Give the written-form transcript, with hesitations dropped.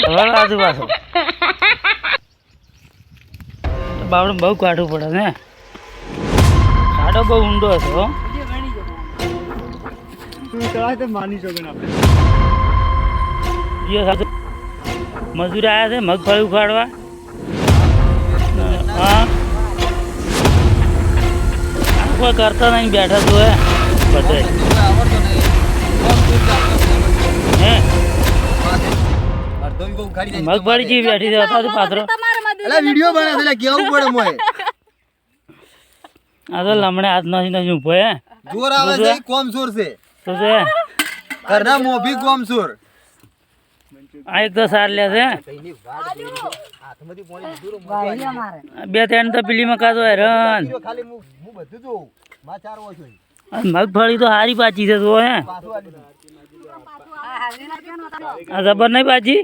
હવે આજુબાજુ બાવડે બહુ કાઢવું પડે ને, ખાડો બહુ ઊંડો હતો હો. મજૂર આવ્યા છે મગફળી ઉખાડવા. હા કોઈ કરતા નહીં, બેઠા તું હે બધે હે મગફળી જેવી બેઠી છે હતા પાત્રો. વિડીયો બને કેવું પડે મોય આ તો લમણે હાથ નથી ઊભો હે. જોર આવે છે કોમસોર છે તો છે ઘરના મોભી કોમસોર. આ એક તો સાર લે છે, બે ત્રણ તો પેલીમાં કાઢો હેરાન. મગફળી તો હારી પાછી છે તો હે, આ જબર નહીં પાછી.